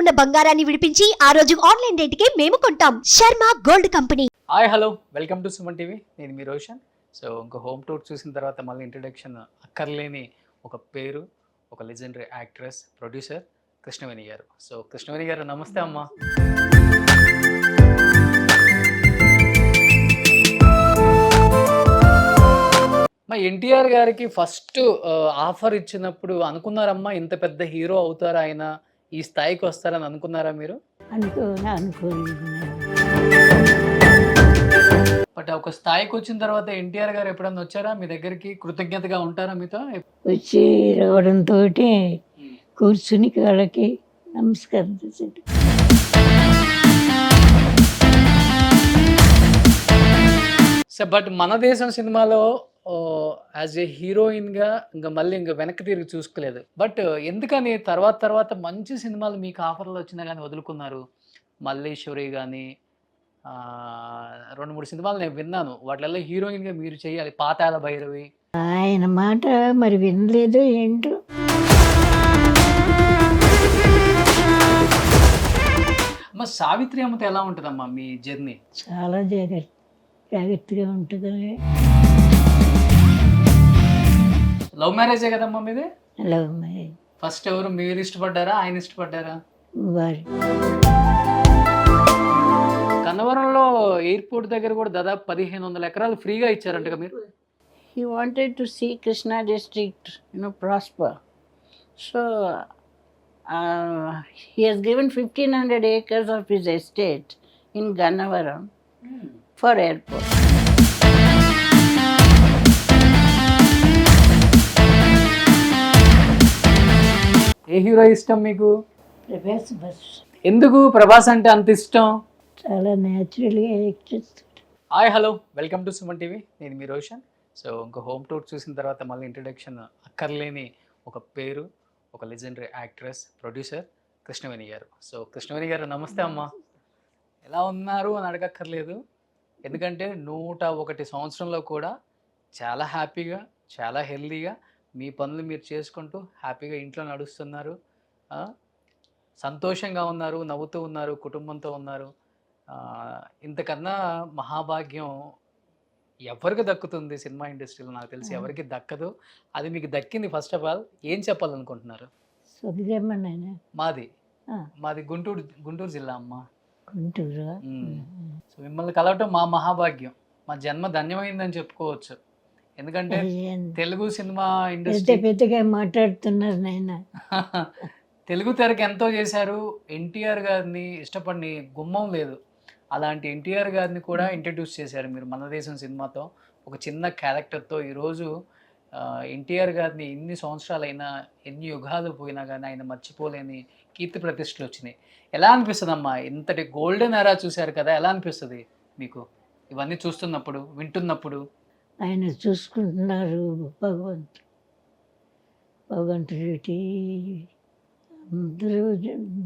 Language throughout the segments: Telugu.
ఉన్న బంగారాన్ని విడిపించి ఆ రోజు ఆన్లైన్ రేటుకే మేము కొంటాం. Sharma gold company. Hi hello, welcome to Suman TV. నేను మీ రోషన్. సో ఇంకో హోమ్ టూర్ చూసిన తర్వాత మళ్ళీ ఇంట్రడక్షన్ అక్కర్లేని ఒక పేరు, ఒక లెజెండరీ యాక్ట్రెస్, ప్రొడ్యూసర్ కృష్ణవేణి గారు. సో కృష్ణవేణి గారు నమస్తే అమ్మా. మా ఎన్టీఆర్ గారికి ఫస్ట్ ఆఫర్ ఇచ్చినప్పుడు అనుకున్నారమ్మా ఇంత పెద్ద హీరో అవుతారా, ఆయన ఈ స్థాయికి వస్తారని అనుకున్నారా మీరు? అనుకోలేదు. బట్ ఒక స్థాయికి వచ్చిన తర్వాత ఎన్టీఆర్ గారు ఎప్పుడన్నా వచ్చారా మీ దగ్గరికి? కృతజ్ఞతగా ఉంటారా మీతో? వచ్చి రావడంతో కూర్చుని కాళ్ళకి నమస్కారం చేశాడు. సో బట్ మన దేశం సినిమాలో యాజ్ ఏ హీరోయిన్గా ఇంకా మళ్ళీ ఇంకా వెనక్కి తిరిగి చూసుకోలేదు. బట్ ఎందుకని తర్వాత మంచి సినిమాలు మీకు ఆఫర్లు వచ్చినా కానీ వదులుకున్నారు? మల్లేశ్వరి కానీ 2-3 సినిమాలు నేను విన్నాను, వాటిల్లో హీరోయిన్గా మీరు చేయాలి. పాతాళ భైరవి. ఆయన మాట మరి వినలేదు ఏంటో. అమ్మ సావిత్రి అమ్మతో ఎలా ఉంటుందమ్మా మీ జర్నీ? చాలా జాగ్రత్తగా ఉంటుంది. లవ్ మ్యారేజే కదమ్మా మీది? Love marriage. ఫస్ట్ ఎవరు, మీరు ఇష్టపడ్డారా ఆయన ఇష్టపడ్డారా? వారు కన్నవరంలో ఎయిర్పోర్ట్ దగ్గర కూడా దాదాపు 1500 ఎకరాలు ఫ్రీగా ఇచ్చారంట మీరు. He wanted to see Krishna district, prosper. So he has given 1500 acres of his estate in Gannavaram for airport. A hero ఇష్టం మీకు? ప్రభాస్ బస్ ఎందుకు ప్రభాస్ అంటే అంత ఇష్టం? చాలా న్యాచురల్గా యాక్ట్ చేస్తాడు. Hi hello, welcome to Suman TV. నేను మీ రోషన్. సో ఇంకో హోమ్ టూర్ చూసిన తర్వాత మళ్ళీ ఇంట్రడక్షన్ అక్కర్లేని ఒక పేరు, ఒక లెజెండరీ యాక్ట్రెస్, ప్రొడ్యూసర్ కృష్ణవేణి గారు. సో కృష్ణవేణి గారు నమస్తే అమ్మా. ఎలా ఉన్నారు అని అడగక్కర్లేదు, ఎందుకంటే 101 సంవత్సరంలో కూడా చాలా హ్యాపీగా, చాలా హెల్దీగా మీ పనులు మీరు చేసుకుంటూ హ్యాపీగా ఇంట్లో నడుస్తున్నారు, సంతోషంగా ఉన్నారు, నవ్వుతూ ఉన్నారు, కుటుంబంతో ఉన్నారు. ఇంతకన్నా మహాభాగ్యం ఎవరికి దక్కుతుంది సినిమా ఇండస్ట్రీలో? నాకు తెలిసి ఎవరికి దక్కదు. అది మీకు దక్కింది. ఫస్ట్ ఆఫ్ ఆల్ ఏం చెప్పాలనుకుంటున్నారు? మాది గుంటూరు జిల్లా అమ్మ. గుంటూరు. సో మిమ్మల్ని కలవటం మా మహాభాగ్యం, మా జన్మ ధన్యమైందని చెప్పుకోవచ్చు. ఎందుకంటే తెలుగు సినిమా ఇండస్ట్రీ పెద్దగా మాట్లాడుతున్నారు నాయన. తెలుగు తెరకి ఎంతో చేశారు. ఎన్టీఆర్ గారిని ఇష్టపడిన గుమ్మం లేదు. అలాంటి ఎన్టీఆర్ గారిని కూడా ఇంట్రడ్యూస్ చేశారు మీరు మన దేశం సినిమాతో, ఒక చిన్న క్యారెక్టర్తో. ఈరోజు ఎన్టీఆర్ గారిని ఎన్ని సంవత్సరాలైనా, ఎన్ని యుగాలు పోయినా కానీ ఆయన మర్చిపోలేని కీర్తి ప్రతిష్టలు వచ్చినాయి. ఎలా అనిపిస్తుంది అమ్మా? ఇంతటి గోల్డెన్ ఎరా చూశారు కదా, ఎలా అనిపిస్తుంది మీకు ఇవన్నీ చూస్తున్నప్పుడు, వింటున్నప్పుడు? ఆయన చూసుకుంటున్నారు భగవంతుడి అందరూ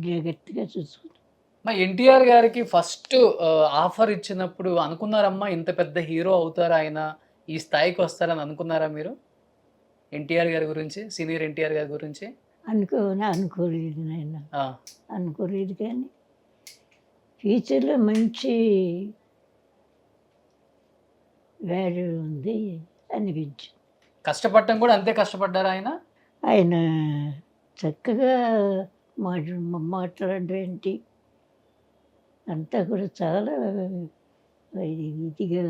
జాగ్రత్తగా చూసుకుంటారు. మా ఎన్టీఆర్ గారికి ఫస్ట్ ఆఫర్ ఇచ్చినప్పుడు అనుకున్నారమ్మా ఇంత పెద్ద హీరో అవుతారా, ఆయన ఈ స్థాయికి వస్తారని అనుకున్నారా మీరు? ఎన్టీఆర్ గారి గురించి, సీనియర్ ఎన్టీఆర్ గారి గురించి అనుకోలేదు నాయన. అనుకోలేదు, కానీ ఫ్యూచర్లో మంచి వాల్యూ ఉంది అనిపించింది. కష్టపడటం కూడా అంతే కష్టపడ్డారా ఆయన? ఆయన చక్కగా మాట్లాడడం ఏంటి అంతా కూడా చాలా ఇదిగా.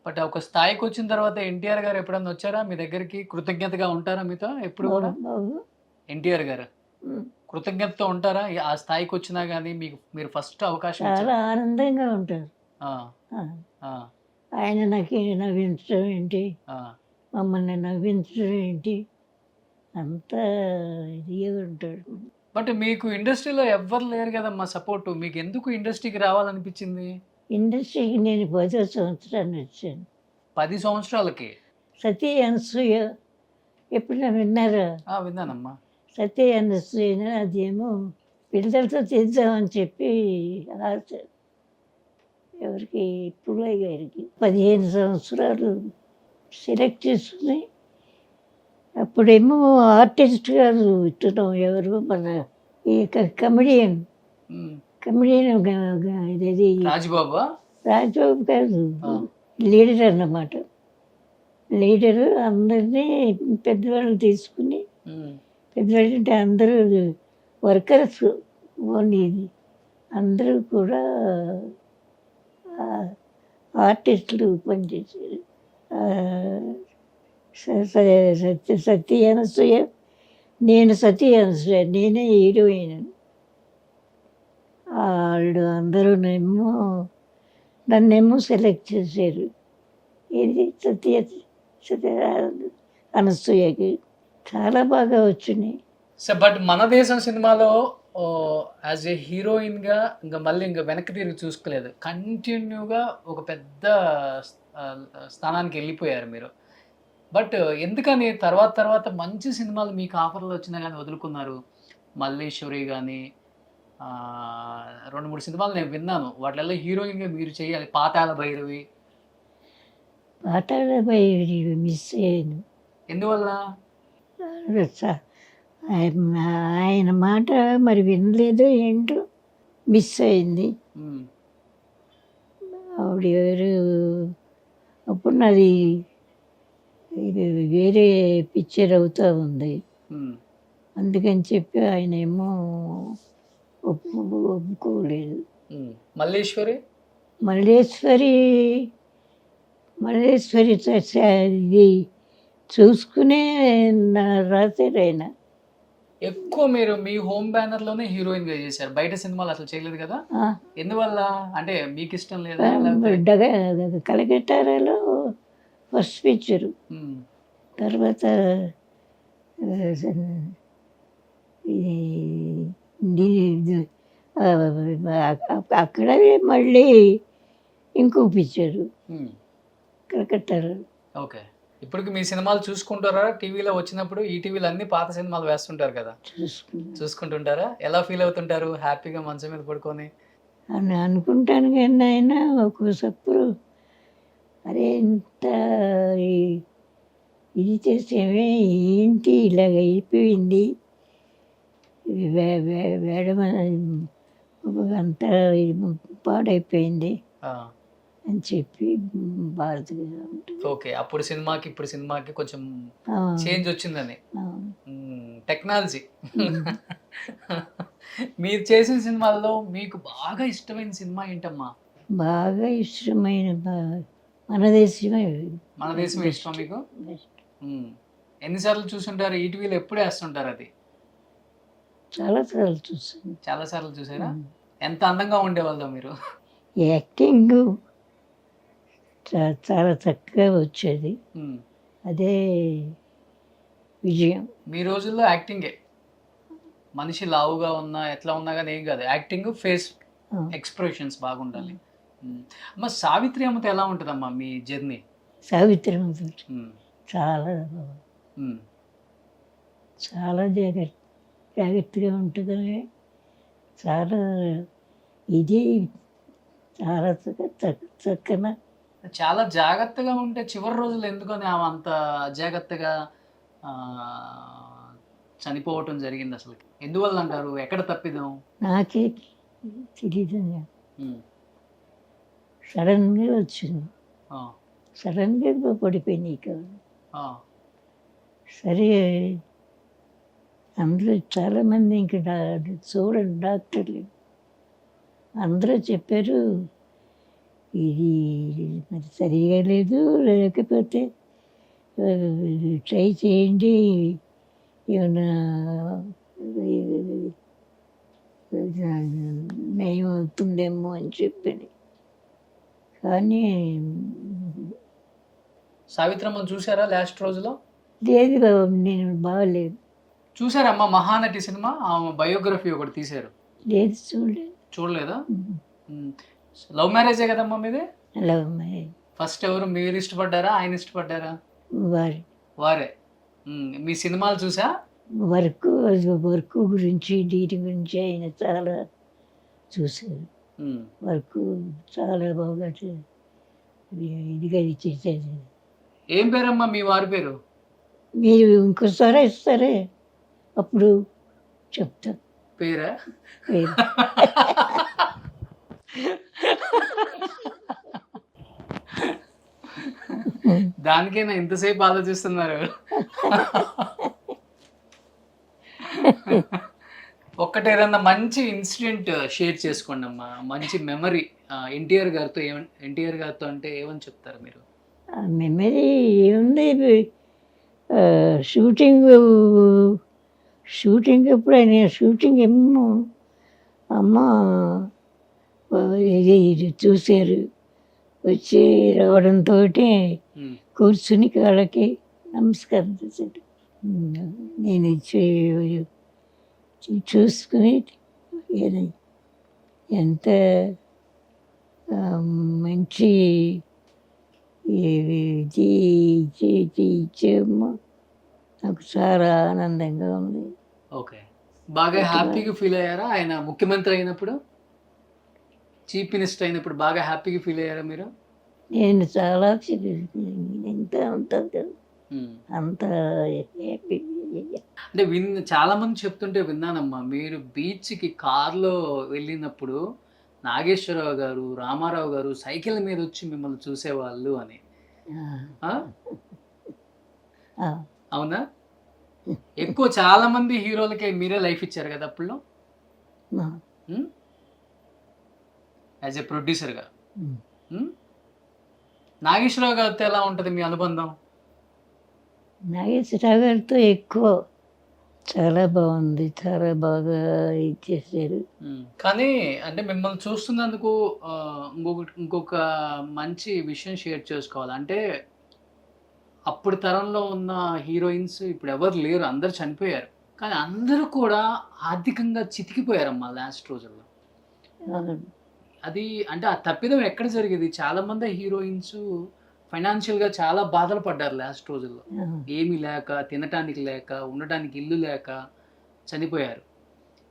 బట్ ఒక స్థాయికి వచ్చిన తర్వాత ఎన్టీఆర్ గారు ఎప్పుడన్నా వచ్చారా మీ దగ్గరికి? కృతజ్ఞతగా ఉంటారా మీతో ఎప్పుడు కూడా? ఎన్టీఆర్ గారు కృతజ్ఞతతో ఉంటారా ఆ స్థాయికి వచ్చినా కానీ? మీరు ఫస్ట్ అవకాశం చాలా ఆనందంగా ఉంటారు. ఆయన నాకు నవ్వించడం ఏంటి, మమ్మల్ని నవ్వించడం ఏంటి, అంతా ఇదిగా ఉంటాడు. బట్ మీకు ఇండస్ట్రీలో ఎవ్వరు లేరు కదమ్మా సపోర్టు, మీకు ఎందుకు ఇండస్ట్రీకి రావాలనిపించింది? ఇండస్ట్రీకి నేను 10వ సంవత్సరాన్ని వచ్చాను. 10 సంవత్సరాలకి? సతీ అనసూయ ఎప్పుడైనా విన్నారా? విన్నానమ్మా. సతీ అనసూయ అదేమో పిల్లలతో చేద్దామని చెప్పి ఆశ. ఎవరికి? పుల్లయ్య గారికి 15 సంవత్సరాలు సెలెక్ట్ చేసుకుని అప్పుడేమో ఆర్టిస్ట్ గారు ఇస్తున్నాం, ఎవరు మన ఈ కమెడియన్ ఉమ్. ఇది రాజుబాబా. రాజబాబు కాదు, ఆ. లీడర్ అన్నమాట. లీడరు అందరినీ పెద్దవాళ్ళని తీసుకుని, ఉమ్. పెద్దవాళ్ళు అంటే అందరూ వర్కర్స్ ఓన్లీ, అందరూ కూడా ఆర్టిస్టులు పనిచేసారు. సతీ అనసూయ, నేను సతీ అనసూయ, నేనే హీరోయిన్. వాళ్ళు అందరూనేమో నన్నేమో సెలెక్ట్ చేశారు. ఇది సత్య అనసూయకి చాలా బాగా వచ్చినాయి. సో బట్ మన దేశం సినిమాలో యాజ్ ఏ హీరోయిన్గా ఇంకా మళ్ళీ ఇంకా వెనక్కి తిరిగి చూసుకోలేదు. కంటిన్యూగా ఒక పెద్ద స్థానానికి వెళ్ళిపోయారు మీరు. బట్ ఎందుకని తర్వాత మంచి సినిమాలు మీకు ఆఫర్లు వచ్చినా కానీ వదులుకున్నారు? మల్లేశ్వరి కానీ 2-3 సినిమాలు నేను విన్నాను, వాటిల్లో హీరోయిన్గా మీరు చేయాలి. పాతాళ భైరవి. పాతాళ భైరవి మిస్ అయ్యాను. ఎందువల్ల? ఆయన మాట మరి వినలేదో ఏంటో మిస్ అయింది. ఉమ్. ఆవిడ ఎవరు, అప్పుడు నాది ఇది వేరే పిక్చర్ అవుతూ ఉంది. ఉమ్. అందుకని చెప్పి ఆయన ఏమో ఒప్పుకోలేదు. ఉమ్. మల్లేశ్వరి. మల్లేశ్వరి ఇది చూసుకునే రాశారు ఆయన. ఎక్కువ మీరు మీ హోమ్ బ్యానర్లోనే హీరోయిన్గా చేశారు, బయట సినిమాలు అసలు చేయలేదు కదా? ఎందువల్ల? అంటే మీకు ఇష్టం లేదా? కలకట్టారాలో ఫస్ట్ పిక్చరు, ఉమ్. తర్వాత అక్కడే మళ్ళీ ఇంకో పిక్చరు ఉమ్. కలకట్టారు. ఓకే. ఇప్పటికి మీ సినిమాలు చూసుకుంటారా? టీవీలో వచ్చినప్పుడు ఈటీవీలో అన్ని పాత సినిమాలు వేస్తుంటారు కదా, చూసుకుంటుంటారా? ఎలా ఫీల్ అవుతుంటారు హ్యాపీగా మంచం మీద పడుకొని? అని అనుకుంటాను కానీ ఆయన ఒక్కోసప్పుడు అరే ఇంత ఇది చేసేమే ఏంటి ఇలాగ అయిపోయింది, వేయడం అంతా పాడైపోయింది అని చెప్పి బాధగా ఉంటుంది. ఓకే. అప్పుడు సినిమాకి ఇప్పుడు సినిమాకి కొంచెం చేంజ్ వచ్చిందని. టెక్నాలజీ. మీరు చేసిన సినిమాల్లో మీకు బాగా ఇష్టమైన సినిమా ఏంటమ్మా? బాగా ఇష్టమైన మన దేశమే. మన దేశమే ఇష్టం మీకు? ఎన్నిసార్లు చూసుంటారు? ఈటీవీలో ఎప్పుడు వేస్తుంటారు అది? చాలాసార్లు చూసాను. చాలాసార్లు చూసారా? ఎంత అందంగా ఉండేవాళ్ళో మీరు. యాక్టింగ్ చాలా చక్కగా వచ్చేది, అదే విజయం. మీ రోజుల్లో యాక్టింగే, మనిషి లావుగా ఉన్నా ఎట్లా ఉన్నా కానీ ఏం కాదు, యాక్టింగ్, ఫేస్ ఎక్స్ప్రెషన్స్ బాగుండాలి. అమ్మ సావిత్రి అమ్మతో ఎలా ఉంటుందమ్మా మీ జర్నీ? సావిత్రి అమ్మతో చాలా చాలా జాగ్రత్తగా ఉంటుంది. చాలా ఇది చాలా చక్కన చాలా జాగ్రత్తగా ఉంటే చివరి రోజులు ఎందుకని ఆమె అంత జాగ్రత్తగా చనిపోవటం జరిగింది అసలు? ఎందువల్ల అంటారు? ఎక్కడ తప్పిదాం? నాకే తెలీదు. సడన్గా వచ్చింది, సడన్గా పడిపోయినాయి కాదు. సరే అందులో చాలామంది ఇంకా చూడండి డాక్టర్లు అందరూ చెప్పారు ఇది మరి సరిగా లేదు, లేకపోతే ట్రై చేయండి ఏమన్నా నయం అవుతుందేమో అని చెప్పాను. కానీ సావిత్రమ్మను చూసారా లాస్ట్ రోజులో? లేదు బాబు, నేను బాగలేదు. చూసారమ్మా మహానటి సినిమా? ఆమె బయోగ్రఫీ ఒకటి తీశారు. లేదు, చూడలేదు. చూడలేదా? లవ్ మ్యారేజే కదమ్మా మీది? Love marriage. ఫస్ట్ ఎవరు, మీరు ఇష్టపడ్డారా ఆయన ఇష్టపడ్డారా? వారే. మీ సినిమాలు చూసా? వర్క్ గురించి వీటి గురించి ఆయన చాలా చూశారు. వర్క్ చాలా బాగా ఇదిగా చేసేది. ఏం పేరమ్మా మీ వారి పేరు? మీరు ఇంకోసారి ఇస్తారే అప్పుడు చెప్తా. పేరా? పేరు. దానికైనా ఇంతసేపు ఆలోచిస్తున్నారు? ఒక్కటి ఏదన్నా మంచి ఇన్సిడెంట్ షేర్ చేసుకోండి అమ్మా, మంచి మెమరీ ఎన్టీఆర్ గారితో. ఎన్టీఆర్ గారితో అంటే ఏమని చెప్తారు మీరు? ఆ మెమరీ ఏముంది, షూటింగ్ షూటింగ్ ఎప్పుడు ఆయన షూటింగ్ ఏమో అమ్మ ఇది చూశారు, వచ్చి రావడంతో ఉమ్, కూర్చుని కాళ్ళకి నమస్కారం చేశాడు. నేను చూసుకుని ఎంత ఆ, మంచి ఇది ఇచ్చేమో నాకు చాలా ఆనందంగా ఉంది. ఓకే. బాగా హ్యాపీగా ఫీల్ అయ్యారా ఆయన ముఖ్యమంత్రి అయినప్పుడు? చీఫ్ మినిస్టర్ అయినప్పుడు బాగా హ్యాపీగా ఫీల్ అయ్యారా మీరు? నేను చాలా ఎంత ఉంటుంది ఉమ్. అంత హ్యాపీ. అంటే చాలా మంది చెప్తుంటే విన్నానమ్మా, మీరు బీచ్కి కార్లో వెళ్ళినప్పుడు నాగేశ్వరరావు గారు, రామారావు గారు సైకిల్ మీద వచ్చి మిమ్మల్ని చూసేవాళ్ళు అని. ఆ? అవునా? ఎక్కువ చాలా మంది హీరోలకి మీరే లైఫ్ ఇచ్చారు కదా అప్పుడు, యాజ్ ఎ ప్రొడ్యూసర్గా. నాగేశ్వరరావు గారితో ఎలా ఉంటుంది మీ అనుబంధం? నాగేశ్వరరావు గారితో ఎక్కువ చాలా బాగుంది, చాలా బాగా ఇచ్చేసారు. కానీ అంటే మిమ్మల్ని చూస్తున్నందుకు ఇంకొక మంచి విషయం షేర్ చేసుకోవాలి. అంటే అప్పుడు తరంలో ఉన్న హీరోయిన్స్ ఇప్పుడు ఎవరు లేరు, అందరు చనిపోయారు. కానీ అందరూ కూడా ఆర్థికంగా చితికిపోయారమ్మా లాస్ట్ రోజుల్లో. అది అంటే ఆ తప్పిదం ఎక్కడ జరిగేది? చాలా మంది హీరోయిన్స్ ఫైనాన్షియల్గా చాలా బాధలు పడ్డారు లాస్ట్ రోజుల్లో. ఏమీ లేక, తినటానికి లేక, ఉండటానికి ఇల్లు లేక చనిపోయారు.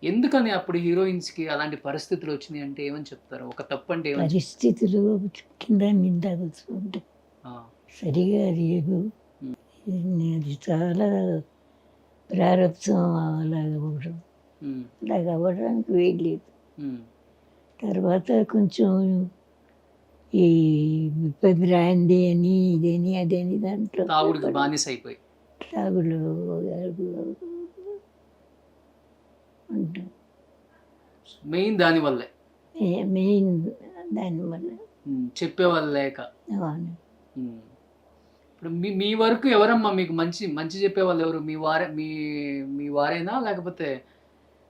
ఎందుకని అప్పుడు హీరోయిన్స్కి అలాంటి పరిస్థితులు వచ్చినాయి అంటే ఏమని చెప్తారు? ఒక తప్పు అంటే ఏమని? పరిస్థితులు కింద మీద కూర్చుంటాయి, సరిగా లేవు. అది చాలా ప్రారంభం అలాగవడం, అలాగ అవ్వడానికి వీల్లేదు. తర్వాత కొంచెం ఈ బ్రాందీ అని ఇదని అదని దాంట్లో తాగుడుకి బానిస అయిపోయి తాగుడు ఉంటాం. మెయిన్ దానివల్లే, మెయిన్ దానివల్ల. చెప్పేవాళ్ళు లేక. ఇప్పుడు మీ వరకు ఎవరమ్మా మీకు మంచి చెప్పేవాళ్ళు ఎవరు? మీ వారేనా లేకపోతే?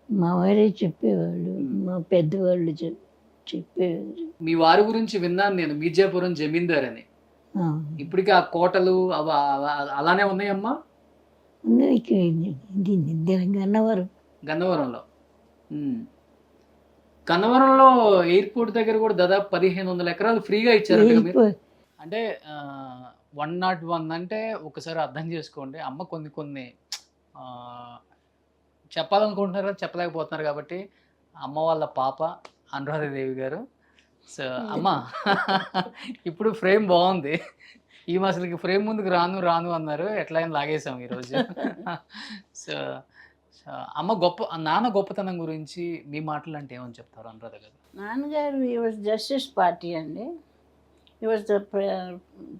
మా వారే చెప్పేవాళ్ళు, మా పెద్దవాళ్ళు చెప్పేవారు. మీ వారి గురించి విన్నాను నేను, మీర్జాపురం జమీందార్ అని. ఇప్పటికీ ఆ కోటలు అలానే ఉన్నాయమ్మా? గన్నవరం, గన్నవరంలో. గన్నవరంలో ఎయిర్పోర్ట్ దగ్గర కూడా దాదాపు 1500 ఎకరాలు ఫ్రీగా ఇచ్చారు. అంటే 101 అంటే ఒకసారి అర్థం చేసుకోండి. అమ్మ కొన్ని చెప్పాలనుకుంటున్నారా, చెప్పలేకపోతున్నారు కాబట్టి అమ్మ వాళ్ళ పాప అనురాధాదేవి గారు. సో అమ్మ ఇప్పుడు ఫ్రేమ్ బాగుంది, ఈ అసలుకి ఫ్రేమ్ ముందుకు రాను అన్నారు, ఎట్లయినా లాగేసాం ఈరోజు. సో అమ్మ నాన్న గొప్పతనం గురించి మీ మాటలు అంటే ఏమని చెప్తారు అనురాధ గారు? నాన్నగారు he was జస్టిస్ పార్టీ అండి. he was the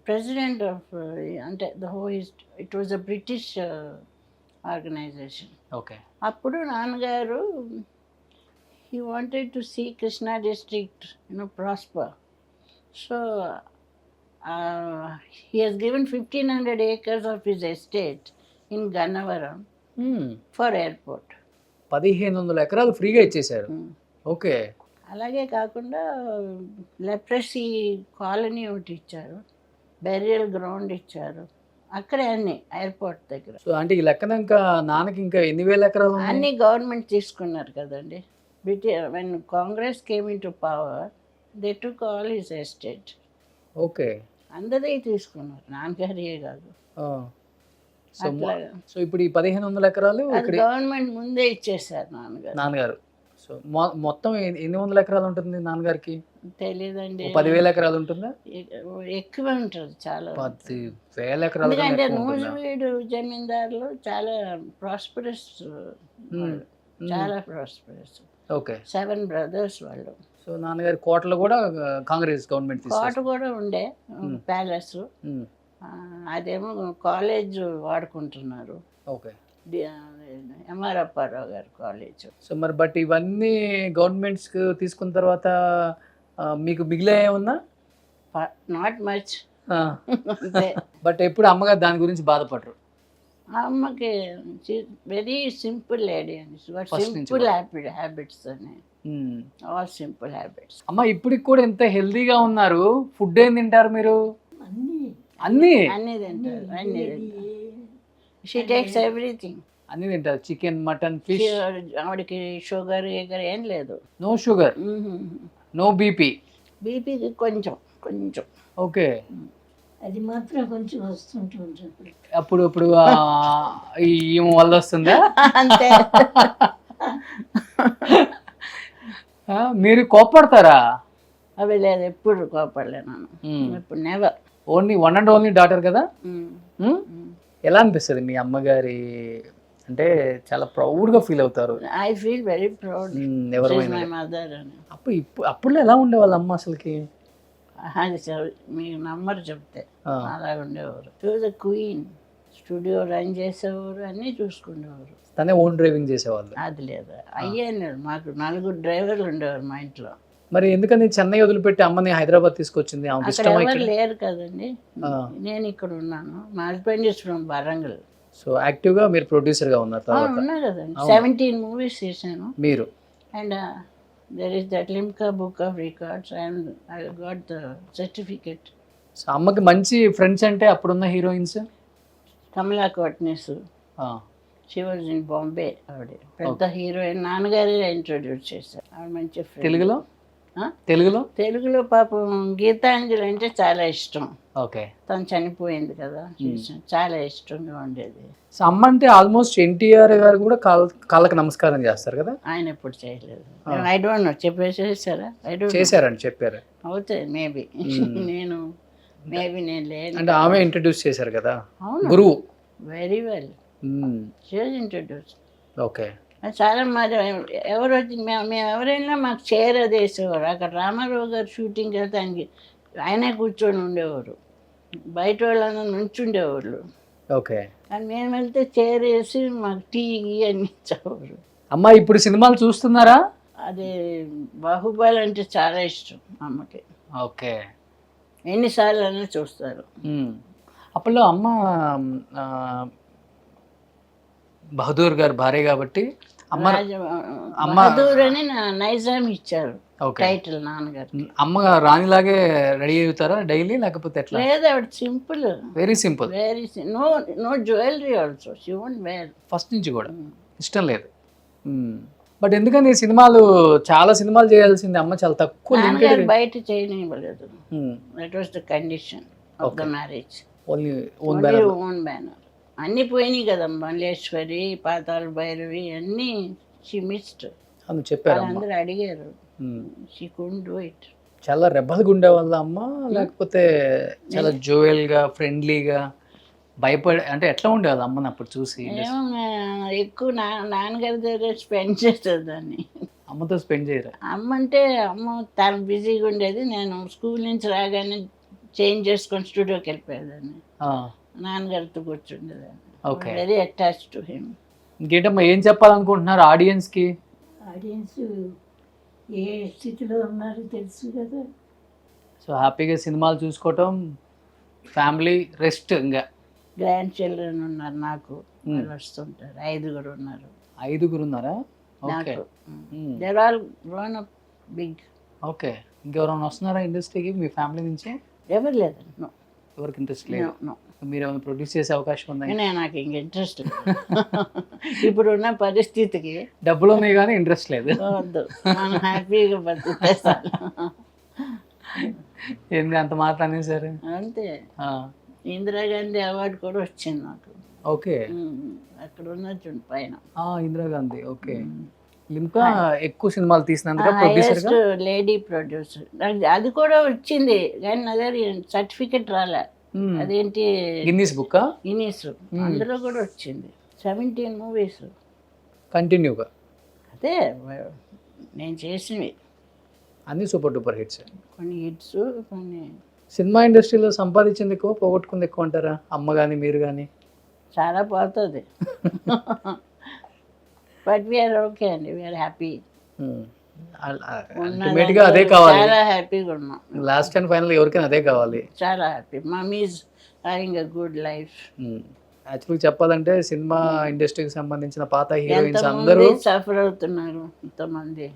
president of అంటే it was a British organization. Okay. అప్పుడు నాన్నగారు he wanted to see Krishna district prosper. So he has given 1500 acres of his estate in Gannavaram for airport. 1500 ఎకరాలు ఫ్రీగా ఇచ్చేశారు. ఓకే. అలాగే కాకుండా లెప్రసీ కాలనీ ఒకటి ఇచ్చారు, బెరియల్ గ్రౌండ్ ఇచ్చారు, అక్కడే అన్ని ఎయిర్పోర్ట్ దగ్గర. సో అంటే ఈ లెక్కన ఇంకా నాన్నకి ఇంకా ఎన్ని వేల ఎకరాలు అన్ని గవర్నమెంట్ తీసుకున్నారు కదండి. when Congress came into power, they took all his estate. Okay. అందరే తీసుకున్నారు, నాన్నగారియే కాదు. సో ఇప్పుడు ఈ 1500 ఎకరాలు గవర్నమెంట్ ముందే ఇచ్చేసారు నాన్నగారు. సో మొత్తం ఎన్ని వందల ఎకరాలు ఉంటుంది నాన్నగారికి? తెలియదండి. 10,000 ఎకరాలు ఉంటుందా? ఎక్కువ ఉంటుంది, చాలా 10,000 ఎకరాలు. ఎందుకంటే నూజివీడు జమీందారులు చాలా ప్రాస్పరస్. చాలా ప్రాస్పరస్. ఓకే. 7 brothers వాళ్ళు. సో నాన్నగారి కోటలో కూడా కాంగ్రెస్ గవర్నమెంట్ కోట తీసుకొచ్చింది. కూడా ఉండే ప్యాలెస్. ఉమ్. అదేమో కాలేజ్ వాడుకుంటున్నారు, ఓకే. ఎంఆర్ అప్పారావు గారు కాలేజ్. సో మరి బట్ ఇవన్నీ గవర్నమెంట్స్ తీసుకున్న తర్వాత మీకు మిగిలే ఏమన్నా? Not much. అంతే. బట్ ఎప్పుడు అమ్మగారు దాని గురించి బాధపడరు? ఆ అమ్మకి వెరీ సింపుల్ లేడీ అండి. First నుంచి సింపుల్ కూడా. హ్యాబిట్స్ అని, ఉమ్. All simple habits. అమ్మ ఇప్పటికి కూడా ఎంత హెల్దీగా ఉన్నారు. ఫుడ్ ఏం తింటారు మీరు? అన్నీ అన్ని అన్నీ తింటారు, అన్నీ తింటారు. She takes everything. అన్ని తింటారు. Chicken, mutton, fish. ఆవిడకి షుగర్ గీగర్ ఏం లేదు. No sugar, no BP. బీపీకి కొంచెం కొంచెం. ఓకే. అది మాత్రం కొంచెం వస్తుంటుంది. అప్పుడు ఇప్పుడు ఈ వల్ల వస్తుందా? అంతే. మీరు కోపడతారా? అవి లేదు, ఎప్పుడు కోపడలేను. ఇప్పుడు never. Only one and only daughter కదా. ఎలా అనిపిస్తుంది మీ అమ్మగారి అంటే? చాలా ప్రౌడ్గా ఫీల్ అవుతారు. I feel very proud. ఎవరైనా మై మదర్ అని. అప్పుడు ఎలా ఉండేవాళ్ళు అమ్మ అసలుకి? అది మీకు నంబర్ చెప్తే అలా ఉండేవారు. She was a queen. Studio run చేసేవారు, అన్నీ చూసుకునేవారు. తనే ఓన్ డ్రైవింగ్ చేసేవాళ్ళు? అది లేదు, అయ్యాను. మాకు 4 డ్రైవర్లు ఉండేవారు మా ఇంట్లో. మరి ఎందుకని చెన్నై వదిలిపెట్టి అమ్మని హైదరాబాద్ తీసుకొచ్చింది? ఆమెకి అక్కడ ఇష్టమా ఎవరు ఇక్కడ? లేరు కదండి, నేను ఇక్కడ ఉన్నాను. మా husband is from Warangal. So యాక్టివ్గా మీరు ప్రొడ్యూసర్గా ఉన్నారు తర్వాత? ఉన్నా కదండి, 17 మూవీస్ చేశాను. మీరు and there is that Limca book of records and I got the certificate. So అమ్మకి మంచి ఫ్రెండ్స్ అంటే అప్పుడున్న heroines? Kamala Kotnis, she was in Bombay. ఆవిడ పెద్ద హీరోయిన్. నాన్నగారే ఇంట్రొడ్యూస్ చేశారు. ఆవిడ మంచి ఫ్రెండ్. తెలుగులో? తెలుగులో? తెలుగులో పాపం గీతాంజలి అంటే చాలా ఇష్టం. ఓకే. తను చనిపోయింది కదా, చాలా ఇష్టంగా ఉండేది. సో అమ్మ అంటే ఆల్మోస్ట్ ఎన్టీఆర్ గారు కూడా కాళ్ళకి నమస్కారం చేస్తారు కదా? ఆయన ఎప్పుడు చేయలేదు. ఐ డోంట్ నో, చెప్పేసేసారా? I don't. చేశారని చెప్పారు. అవుతాయి మేబీ. నేను లేను. అంటే ఆమె ఇంట్రడ్యూస్ చేశారు కదా, అవును, గురువు. Very well. She was introduce. Okay. చాలా మరి ఎవరు వచ్చి మేము ఎవరైనా మాకు చైర్ అది వేసేవారు. అక్కడ రామారావు గారు షూటింగ్ వెళ్తే ఆయనే కూర్చొని ఉండేవారు, బయట వాళ్ళందరూ నుంచుండేవాళ్ళు. ఓకే. కానీ మేము వెళ్తే చైర్ వేసి మాకు టీ అన్ని ఇచ్చేవారు. అమ్మ ఇప్పుడు సినిమాలు చూస్తున్నారా? అది బాహుబలి అంటే చాలా ఇష్టం అమ్మకి. ఓకే. ఎన్నిసార్లు అయినా చూస్తారు. అప్పట్లో అమ్మ బహదూర్ గారు భార్య కాబట్టి బహదూర్ అని నైజాం ఇచ్చారు ఓకే. టైటిల్ నాన్నగారు. అమ్మ రాణిలాగే రెడీ అవుతారా డైలీ లేకపోతే ఎట్లా? లేదు, ఆవిడ simple, very simple. Very no jewellery also she won't wear. First నుంచి కూడా ఇష్టం లేదు. బట్ ఎందుకని సినిమాలు చాలా సినిమాలు చేయాల్సింది అమ్మ చాలా తక్కువ నాన్నగారు బయట చేయనివ్వలేదు. That was the condition of the marriage. Only own banner. అన్నీ పోయినాయి కదా, మల్లేశ్వరి, పాతాళ భైరవి అన్నీ షీ మిస్డ్. అని చెప్పారు. అందరూ అడిగారు, షీ కుడెంట్ డూ ఇట్. చాలా రెబ్బలుగా ఉండేవాళ్ళ అమ్మ, లేకపోతే చాలా జోయల్గా ఫ్రెండ్లీగా అంటే ఎట్లా ఉండేవాళ్ళు అమ్మని అప్పుడు చూసి? ఎక్కువ నాన్నగారి దగ్గర స్పెండ్ చేస్తుంది దాన్ని. అమ్మతో స్పెండ్ చేయరా? అమ్మ అంటే అమ్మ తను బిజీగా ఉండేది. నేను స్కూల్ నుంచి రాగానే చేంజ్ చేసుకొని స్టూడియోకి వెళ్ళిపోయేదాన్ని, నాన్నగారితో కూర్చుండేదాన్ని. Very attached to him. ఇంకేంటమ్మా ఏం చెప్పాలనుకుంటున్నారు ఆడియన్స్కి? ఆడియన్స్ ఏ స్థితిలో ఉన్నారో తెలుసు కదా. సో హ్యాపీగా సినిమాలు చూసుకోవటం, ఫ్యామిలీ రెస్ట్. ఇంకా గ్రాండ్ చిల్డ్రన్ ఉన్నారు నాకు, వాళ్ళు వస్తుంటారు. 5 ఉన్నారు. 5 ఉన్నారా? Okay. They're all grown up big. Okay. ఇంకెవరైనా వస్తున్నారా ఇండస్ట్రీకి మీ ఫ్యామిలీ నుంచి? ఎవరు లేదండి. నో, ఎవరికి ఇంట్రెస్ట్ లేదు. మీరు ఏమైనా ప్రొడ్యూస్ చేసే అవకాశం ఉందా? నాకు ఇంక ఇంట్రెస్ట్ ఇప్పుడున్న పరిస్థితికి. డబ్బులు ఉన్నాయి కానీ ఇంట్రెస్ట్ లేదు. వద్దు, మనం హ్యాపీగా బతుకుతాం. ఏంది అంత మాట అనేసారు? అంతే. ఇందిరాగాంధీ అవార్డు కూడా వచ్చింది నాకు. ఓకే. అక్కడ ఉన్నట్టు పైన ఇందిరాగాంధీ. ఓకే. లిమ్కా ఎక్కువ సినిమాలు తీసినందుకు ప్రొడ్యూసర్, లేడీ ప్రొడ్యూసర్. అది కూడా వచ్చింది కానీ అదే సర్టిఫికెట్ రాలే. అదేంటి గిన్నీస్ బుక్? గిన్నీస్. అందులో కూడా వచ్చింది. 17 మూవీస్ కంటిన్యూగా. అయితే నేను చేసినవి అన్ని సూపర్ డూపర్ హిట్స్. కొన్ని హిట్స్, కొన్ని సినిమా ఇండస్ట్రీలో సంపాదించింది ఎక్కువ, పోగొట్టుకుంది ఎక్కువ అంటారా? అమ్మ కానీ మీరు కానీ? చాలా పోతుంది. బట్ వీఆర్ ఓకే అండి, వీఆర్ హ్యాపీ. అల్టిమేట్ గా అదే కావాలి. చాలా హ్యాపీగా ఉన్నాం. లాస్ట్ అండ్ ఫైనల్ ఎవరికైనా అదే కావాలి. చాలా happy. Mummy is having a good life. యాక్చువల్గా చెప్పాలంటే సినిమా ఇండస్ట్రీకి సంబంధించిన పాత హీరోయిన్స్ అందరూ సఫర్ అవుతున్నారు, ఎంతమంది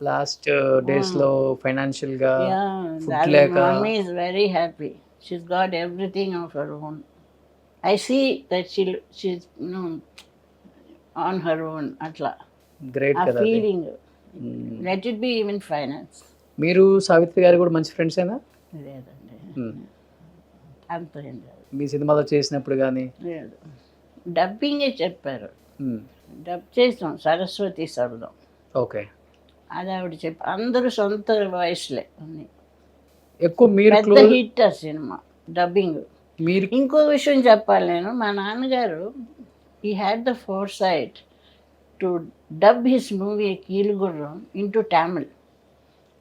లాస్ట్ డేస్ లో ఫైనాన్షియల్ గా ఫుడ్ లేక. Mummy is very happy. She's got everything of her own. I see that she's on her own. అట్లా గ్రేట్ ఆ కదా. Feeling. Let it be even finance. మీరు సావిత్రి గారు కూడా మంచి ఫ్రెండ్స్ అయినా? లేదండి, అంత ఏం లేదు. మీ సినిమాలో చేసినప్పుడు కానీ? లేదు, డబ్బింగే చెప్పారు. డబ్ చేసాం సరస్వతి శబ్దం. ఓకే. అది ఆవిడ చెప్పి అందరూ సొంత వాయిస్లే అన్ని. ఎక్కువ మీరు పెద్ద హిట్ ఆ సినిమా డబ్బింగ్. మీరు ఇంకో విషయం చెప్పాలి నేను. మా నాన్నగారు he had the foresight to dub his movie Keelugurram into Tamil.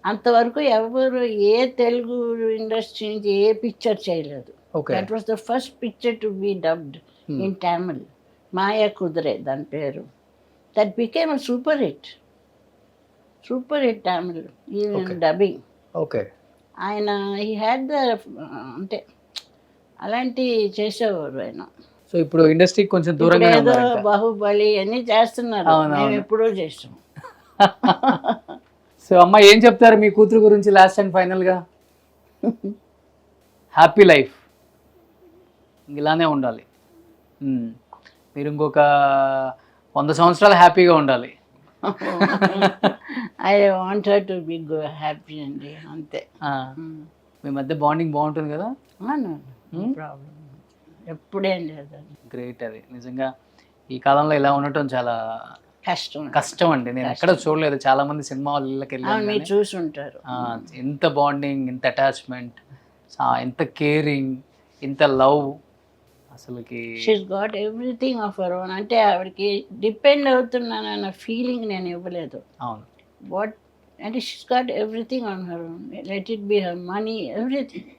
అంతవరకు ఎవరు ఏ తెలుగు ఇండస్ట్రీ నుంచి ఏ పిక్చర్ చేయలేదు. That was the first picture to be dubbed in Tamil. Maya Kudhirai దాని పేరు. That became a super hit. Super hit Tamil even dubbing. Okay. ఆయన హీ హ్యాడ్ ద అంటే అలాంటి చేసేవారు ఆయన. సో ఇప్పుడు ఇండస్ట్రీకి కొంచెం దూరంగా ఏదో బాహుబలి అన్నీ చేస్తున్నారు, మేము ఎప్పుడో చేస్తాం. సో అమ్మ ఏం చెప్తారు మీ కూతురు గురించి లాస్ట్ అండ్ ఫైనల్ గా? హ్యాపీ లైఫ్ ఇలానే ఉండాలి. మీరు ఇంకొక 100 సంవత్సరాలు హ్యాపీగా ఉండాలి. I want her to be happy అండి, అంతే. మీ మధ్య బాండింగ్ బాగుంటుంది కదా? ప్రాబ్లం ఎప్పుడేం లేదండి. గ్రేట్. అది నిజంగా ఈ కాలంలో ఇలా ఉండటం చాలా కష్టం అండి. నేను ఎక్కడ చూడలేదు. చాలా మంది సినిమా వాళ్ళకి మీరు చూసి ఉంటారు. ఎంత బాండింగ్, ఎంత అటాచ్మెంట్, ఎంత కేరింగ్, ఎంత లవ్. అసలుకి she's got everything of her own. అంటే ఆవిడకి డిపెండ్ అవుతున్నానన్న ఫీలింగ్ నేను ఇవ్వలేదు. అవును. వాట్ అంటే she's got everything on her own. Let it be her money, everything.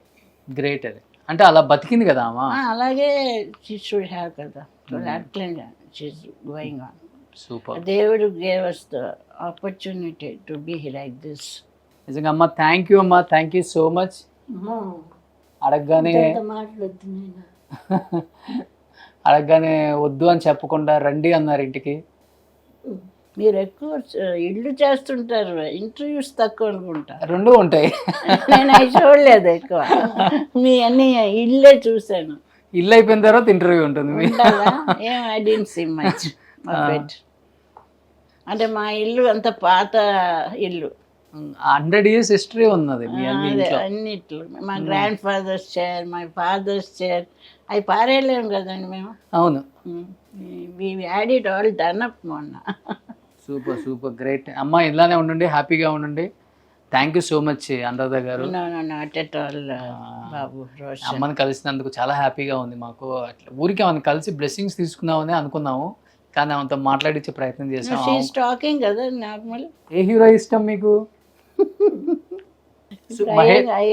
Great. అది అంటే అలా బతికింది కదా అమ్మా. అలాగే షీ షుడ్ హ్యావ్ కదా. అట్లే షీస్ గోయింగ్ ఆన్. సూపర్. దేవుడు gave us the opportunity to be like this. నిజంగా అమ్మ థ్యాంక్ యూ అమ్మా, థ్యాంక్ యూ సో మచ్. అడగగానే వద్దు అని చెప్పకుండా రండి అన్నారు ఇంటికి. మీరు ఎక్కువ ఇల్లు చేస్తుంటారు, ఇంటర్వ్యూస్ తక్కువ అనుకుంటా. రెండు ఉంటాయి. నేను అవి చూడలేదు ఎక్కువ, మీ అన్ని ఇల్లే చూసాను. ఇల్లు అయిపోయిన తర్వాత ఇంటర్వ్యూ ఉంటుంది. ఏం I didn't see much of it. అంటే మా ఇల్లు అంత పాత ఇల్లు, 100 years హిస్టరీ ఉన్నది అన్నిట్లో. మా grand father's chair, my father's chair, అవి పారేయలేము కదండి మేము. అవును. We had it all done up మొన్న. సూపర్ సూపర్ గ్రేట్ అమ్మ. ఇలానే ఉండండి, హ్యాపీగా ఉండండి. Thank you so much Anuradha garu. Not at all బాబు. అమ్మని కలిసినందుకు చాలా హ్యాపీగా ఉంది మాకు. అట్లా ఊరికి ఆమెను కలిసి బ్లెస్సింగ్స్ తీసుకుందామని అనుకున్నాము, కానీ ఆమెతో మాట్లాడించే ప్రయత్నం చేసాము. టాకింగ్ కదా నార్మల్. ఏ హీరో ఇష్టం మీకు?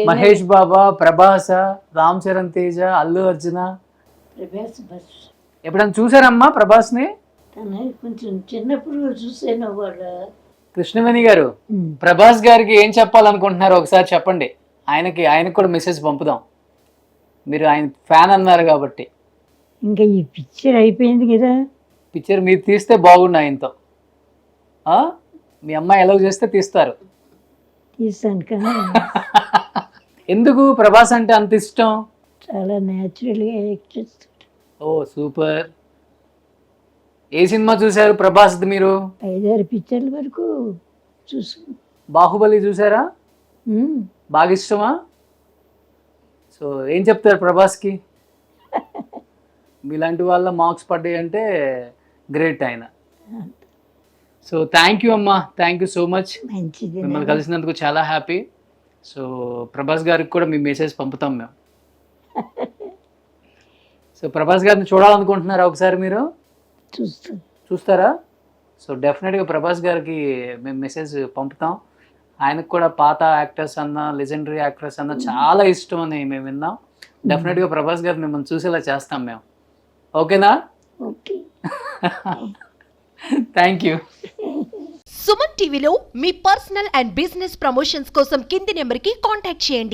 మహేష్ బాబా, ప్రభాస్, రామ్ చరణ్ తేజ, అల్లు అర్జున? ఎప్పుడైనా చూసారమ్మా ప్రభాస్ ని? కొంచెం చిన్నప్పుడు చూసాను. వాళ్ళు కృష్ణవేణి గారు, ప్రభాస్ గారికి ఏం చెప్పాలనుకుంటున్నారు ఒకసారి చెప్పండి. ఆయనకు కూడా మెసేజ్ పంపుదాం. మీరు ఆయన ఫ్యాన్ అన్నారు కాబట్టి. ఇంకా ఈ పిక్చర్ అయిపోయింది కదా. పిక్చర్ మీరు తీస్తే బాగుండు ఆయనతో. మీ అమ్మాయి ఎలా చేస్తే తీస్తారు. తీస్తాను కదా. ఎందుకు ప్రభాస్ అంటే అంత ఇష్టం? చాలా న్యాచురల్గా యాక్ట్ చేస్తాడు. ఓ సూపర్. ఏ సినిమా చూసారు ప్రభాస్ మీరు? 5-6 పిక్చర్ల వరకు చూసు. బాహుబలి చూసారా? బాగా ఇష్టమా? సో ఏం చెప్తారు ప్రభాస్కి? మీలాంటి వాళ్ళ మార్క్స్ పడ్డాయి అంటే గ్రేట్ ఆయన. సో థ్యాంక్ యూ అమ్మా, థ్యాంక్ యూ సో మచ్. మంచిది. మిమ్మల్ని కలిసినందుకు చాలా హ్యాపీ. సో ప్రభాస్ గారికి కూడా మీ మెసేజ్ పంపుతాం మేము. సో ప్రభాస్ గారిని చూడాలనుకుంటున్నారా ఒకసారి మీరు? చూస్తాను. చూస్తారా? సో డెఫినెట్గా ప్రభాస్ గారికి మేము మెసేజ్ పంపుతాం. ఆయనకు కూడా పాత యాక్టర్స్ అన్న, లెజెండరీ యాక్టర్స్ అన్న చాలా ఇష్టం అని మేము విన్నాం. డెఫినెట్గా ప్రభాస్ గారు మిమ్మల్ని చూసేలా చేస్తాం మేము. ఓకేనా? ఓకే. Thank you. సుమన్ టీవీలో మీ పర్సనల్ అండ్ బిజినెస్ ప్రమోషన్స్ కోసం కింది నెంబర్కి కాంటాక్ట్ చేయండి.